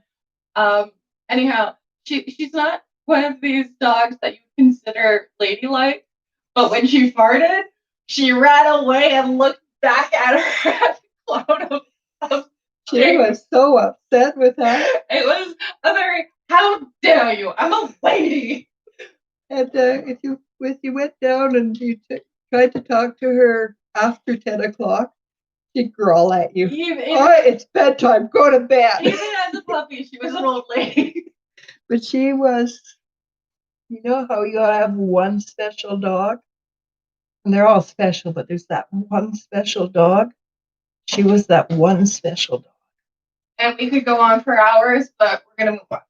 Anyhow, she's not one of these dogs that you consider ladylike, but when she farted, she ran away and looked back at her at the cloud of she was so upset with that. It was a very, how dare you? I'm a lady. And if you went down and you tried to talk to her after 10 o'clock, she'd growl at you. It's bedtime. Go to bed. Even as a puppy, she was an old lady. But she was, you know how you have one special dog? And they're all special, but there's that one special dog. She was that one special dog. And we could go on for hours, but we're going to move on.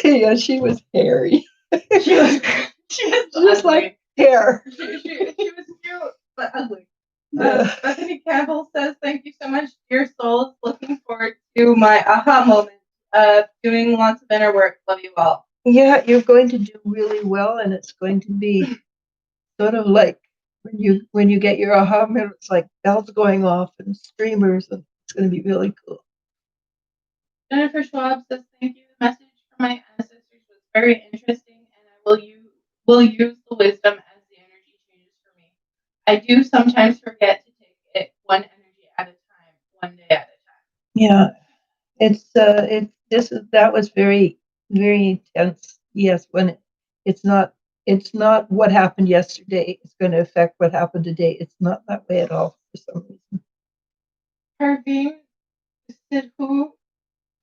Yeah, she was hairy. She was just like hair. She was cute, but ugly. Bethany Campbell says, thank you so much, dear souls. Looking forward to my aha moment of doing lots of inner work. Love you all. Yeah, you're going to do really well, and it's going to be sort of like when you get your aha moment, it's like bells going off and streamers, and it's going to be really cool. Jennifer Schwab says, thank you. The message from my ancestors was very interesting, and I will use the wisdom as the energy changes for me. I do sometimes forget to take it one energy at a time, one day at a time. Yeah, that was very, very intense. Yes, when it's not what happened yesterday. It's going to affect what happened today. It's not that way at all for some reason. Harveen Sidhu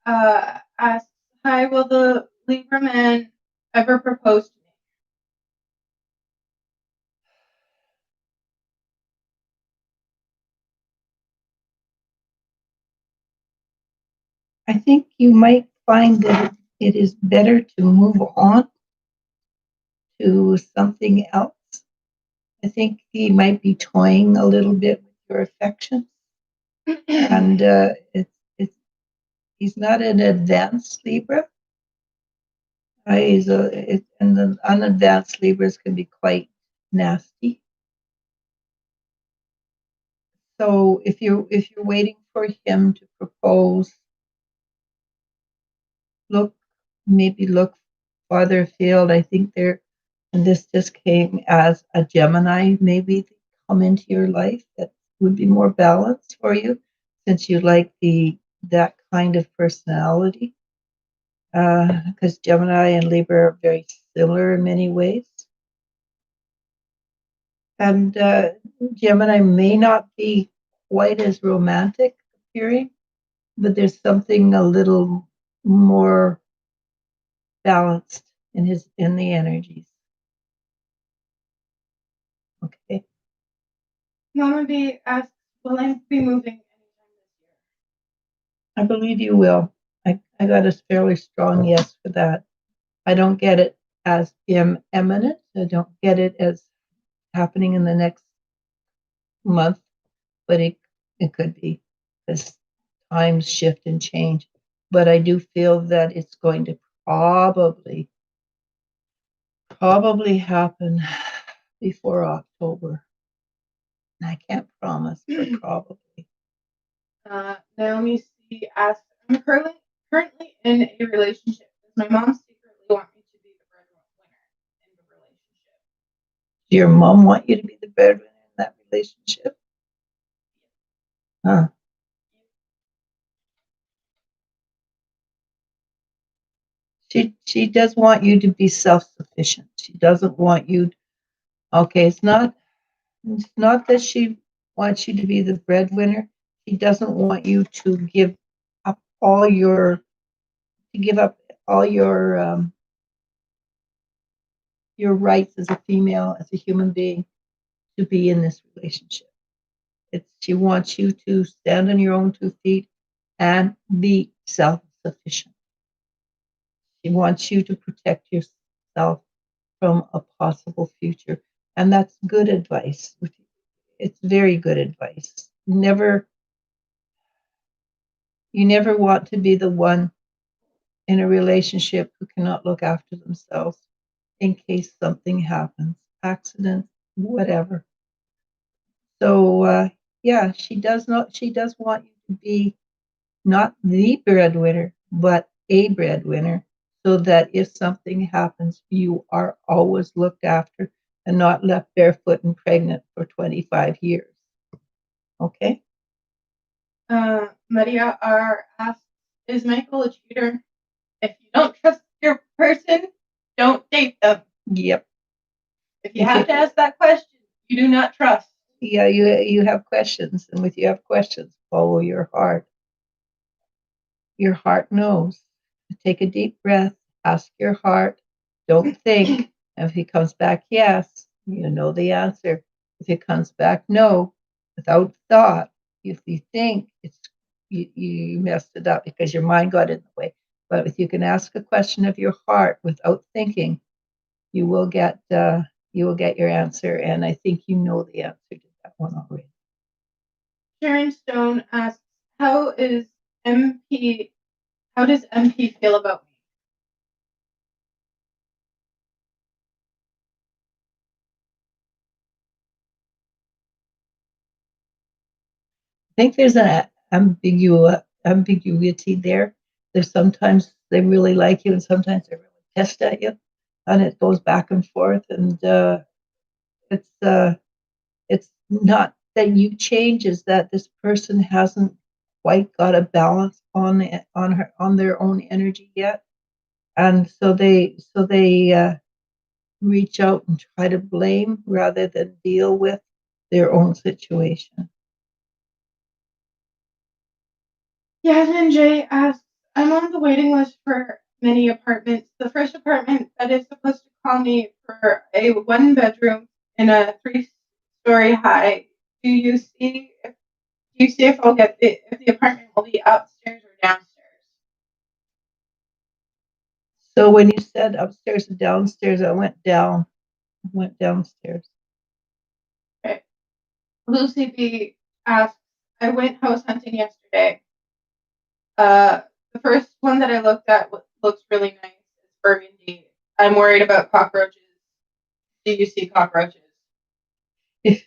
asks, hi, will the Libra man ever propose to me? I think you might find that it is better to move on to something else. I think he might be toying a little bit with your affection. And he's not an advanced Libra. And the unadvanced Libras can be quite nasty. So if you're waiting for him to propose, look farther afield. I think and this just came as a Gemini, maybe come into your life that would be more balanced for you, since you like the that kind of personality, because Gemini and Libra are very similar in many ways. And Gemini may not be quite as romantic appearing, but there's something a little more balanced in the energies. Okay. Mama B asks, will I be moving anytime this year? I believe you will. I got a fairly strong yes for that. I don't get it as imminent. I don't get it as happening in the next month, but it could be because times shift and change. But I do feel that it's going to probably happen before October. I can't promise, but probably. Naomi C asks, I'm currently in a relationship. Does my mom secretly want me to be the breadwinner in the relationship? Does your mom want you to be the breadwinner in that relationship? Huh. She does want you to be self-sufficient. She doesn't want you. Okay, it's not that she wants you to be the breadwinner. She doesn't want you to give up all your your rights as a female, as a human being, to be in this relationship. She wants you to stand on your own 2 feet and be self-sufficient. She wants you to protect yourself from a possible future. And that's good advice. It's very good advice. You never want to be the one in a relationship who cannot look after themselves in case something happens, accident, whatever. So yeah, she does want you to be not the breadwinner, but a breadwinner, so that if something happens, you are always looked after and not left barefoot and pregnant for 25 years. Okay? Maria R asks, is Michael a cheater? If you don't trust your person, don't date them. Yep. If you have to ask that question, you do not trust. Yeah, you have questions, and with you have questions, follow your heart. Your heart knows. Take a deep breath, ask your heart, don't think. If he comes back yes, you know the answer. If it comes back no, without thought, if you think you messed it up because your mind got in the way. But if you can ask a question of your heart without thinking, you will get your answer. And I think you know the answer to that one already. Sharon Stone asks, how does MP feel about me? I think there's an ambiguity there. There's sometimes they really like you, and sometimes they're really pissed at you, and it goes back and forth. And it's not that you change; is that this person hasn't quite got a balance on their own energy yet, and so they reach out and try to blame rather than deal with their own situation. Yasmin J asks, I'm on the waiting list for many apartments. The first apartment that is supposed to call me for a 1-bedroom in a 3-story high. Do you see if I'll get if the apartment will be upstairs or downstairs? So when you said upstairs and downstairs, I went downstairs. Okay. Lucy B asks, I went house hunting yesterday. The first one that I looked at looks really nice. It's burgundy. I'm worried about cockroaches. Do you see cockroaches? If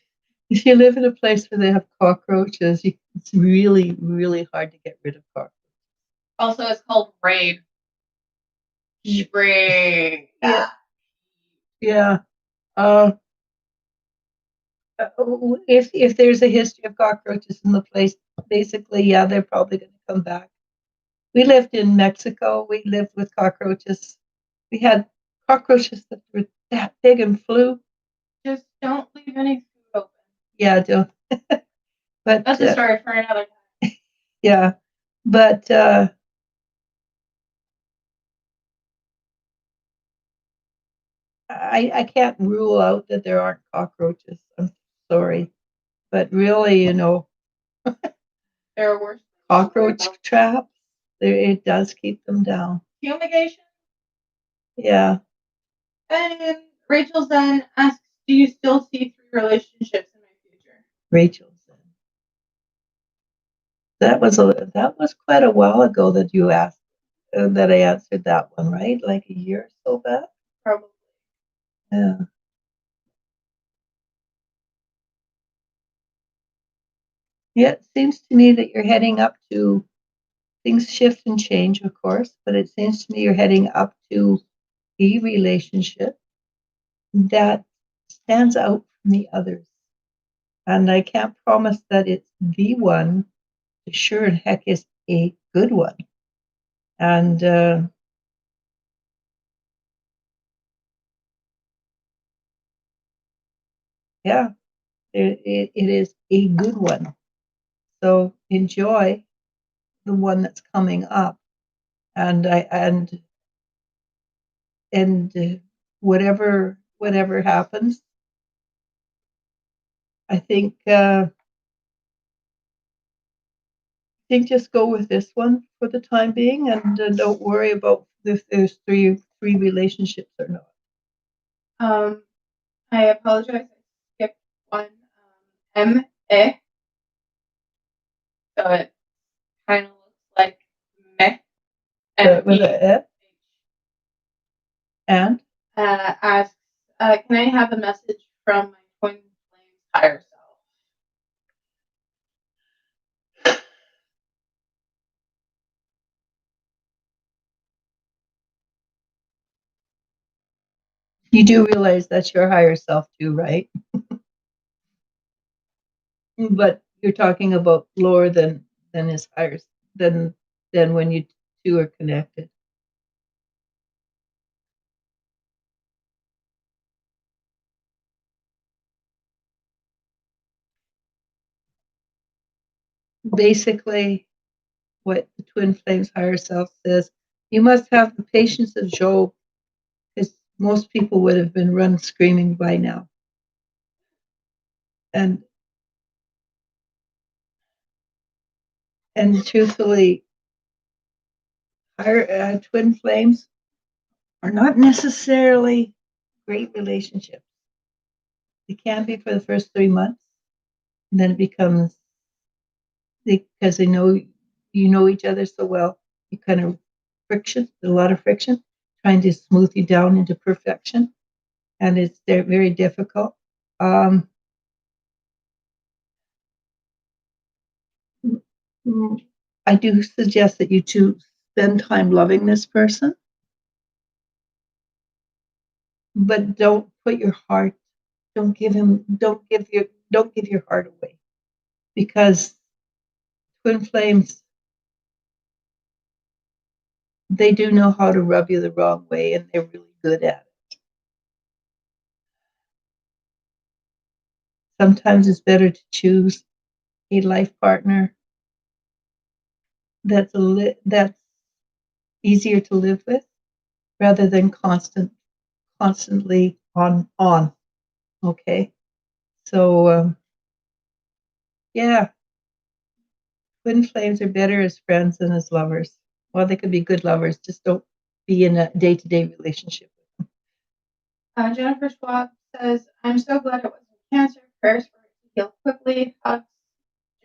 you live in a place where they have cockroaches, it's really, really hard to get rid of cockroaches. Also, it's called raid. Raid. Yeah. If there's a history of cockroaches in the place, basically, yeah, they're probably going to come back. We lived in Mexico. We lived with cockroaches. We had cockroaches that were that big and flew. Just don't leave any food open. Yeah, don't. But that's a story for another time. Yeah, but I can't rule out that there aren't cockroaches. I'm sorry, but really, there are worse cockroach traps. It does keep them down. Fumigation. Yeah. And Rachel then asks, "Do you still see 3 relationships in my future?" Rachel said that was quite a while ago that you asked that I answered that one, right? Like a year or so back. Probably. Yeah. Yeah, it seems to me that you're heading up to, things shift and change, of course, but it seems to me you're heading up to a relationship that stands out from the others. And I can't promise that it's the one, but sure and heck is a good one. And yeah, it is a good one. So enjoy the one that's coming up, and whatever happens, I think just go with this one for the time being, and don't worry about if there's three relationships or not. I apologize. I skipped one. M-E. So it kind of looks like meh. With a and asks, can I have a message from my twin flame's higher self? You do realize that's your higher self too, right? But you're talking about lower than his higher than when you two are connected. Basically, what the twin flames higher self says, you must have the patience of Job, because most people would have been run screaming by now. And truthfully, our twin flames are not necessarily great relationships. They can be for the first 3 months, and then it becomes, because they know you know each other so well, you kind of a lot of friction, trying to smooth you down into perfection, and they're very difficult. I do suggest that you two spend time loving this person, but don't put your heart, don't give your heart away, because twin flames, they do know how to rub you the wrong way, and they're really good at it. Sometimes it's better to choose a life partner that's easier to live with, rather than constantly on. Okay, so yeah, twin flames are better as friends than as lovers. Well, they could be good lovers, just don't be in a day-to-day relationship. Jennifer Schwab says, "I'm so glad it wasn't cancer. Prayers for it to heal quickly. Hugs."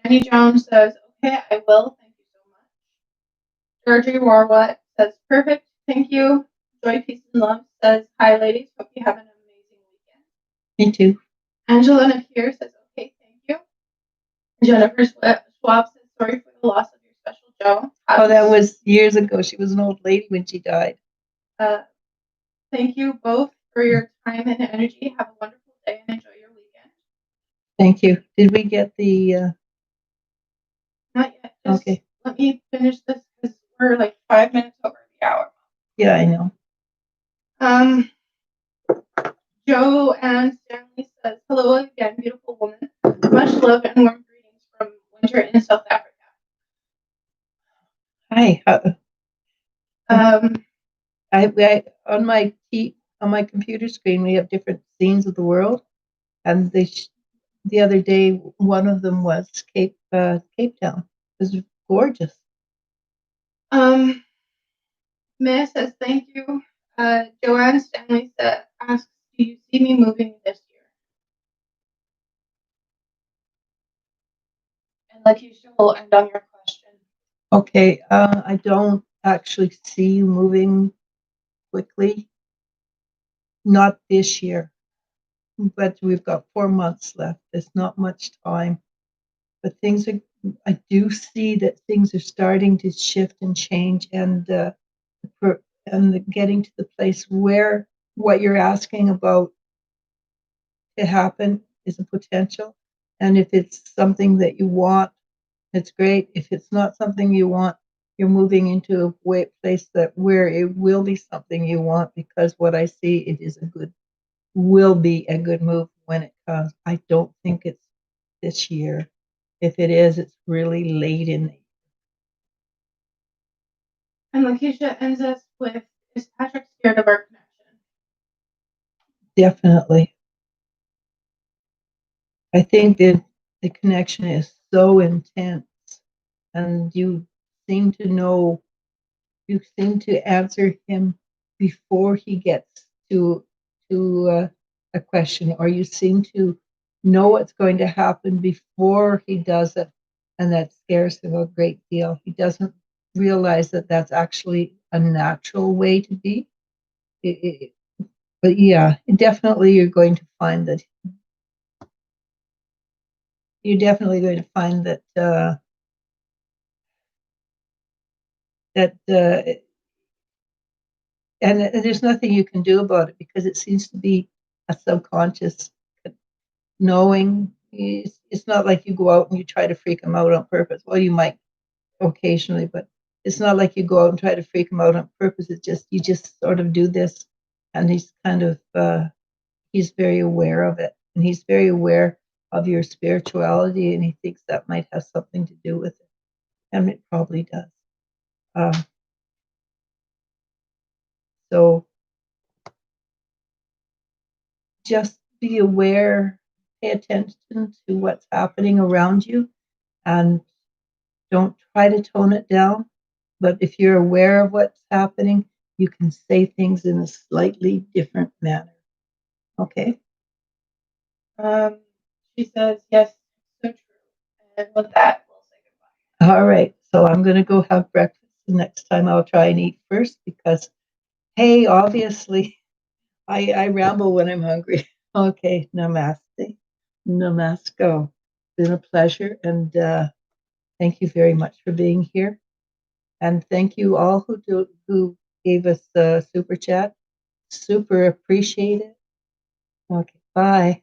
Jenny Jones says, "Okay, I will. Thank you so much." Georgie Warwatt says, "Perfect. Thank you." Joy, Peace, and Love says, "Hi, ladies. Hope you have an amazing weekend." Me too. Angela Nakir says, "Okay, thank you." Jennifer Schwab says, "Sorry for the loss of your special Joe." Oh, that was years ago. She was an old lady when she died. Thank you both for your time and energy. Have a wonderful day and enjoy your weekend. Thank you. Did we get the Okay. Let me finish this because we're like 5 minutes over the hour. Yeah, I know. Joanne Stanley says, hello again, beautiful woman. Much love and warm greetings from winter in South Africa. Hi. I on my computer screen we have different scenes of the world, and the other day one of them was Cape Town. It was gorgeous. Maya says, thank you. Joanne Stanley asks, do you see me moving this year? And Lakeisha will end on your question. Okay, I don't actually see you moving quickly. Not this year, but we've got 4 months left. There's not much time, but I do see that things are starting to shift and change, and getting to the place where what you're asking about to happen is a potential. And if it's something that you want, it's great. If it's not something you want, you're moving into a place where it will be something you want, because what I see, will be a good move when it comes. I don't think it's this year. If it is, it's really late in the year. And Lakeisha ends us with, is Patrick scared of our connection? Definitely. I think that the connection is so intense, and you seem to answer him before he gets to a question, or you seem to know what's going to happen before he does it, and that scares him a great deal. He doesn't realize that that's actually a natural way to be. But yeah, definitely you're going to find that that and there's nothing you can do about it, because it seems to be a subconscious knowing. It's not like you go out and you try to freak him out on purpose. Well, you might occasionally, but it's not like you go out and try to freak him out on purpose. It's just you just sort of do this, and he's kind of he's very aware of it, and he's very aware of your spirituality, and he thinks that might have something to do with it, and it probably does. So just be aware, pay attention to what's happening around you, and don't try to tone it down. But if you're aware of what's happening, you can say things in a slightly different manner. Okay? She says, yes, so true. And with that, we'll say goodbye. All right. So I'm going to go have breakfast. The next time I'll try and eat first, because, hey, obviously, I ramble when I'm hungry. Okay. Namaste. Namasko. It's been a pleasure. And thank you very much for being here. And thank you all who gave us the super chat. Super appreciate it. Okay. Bye.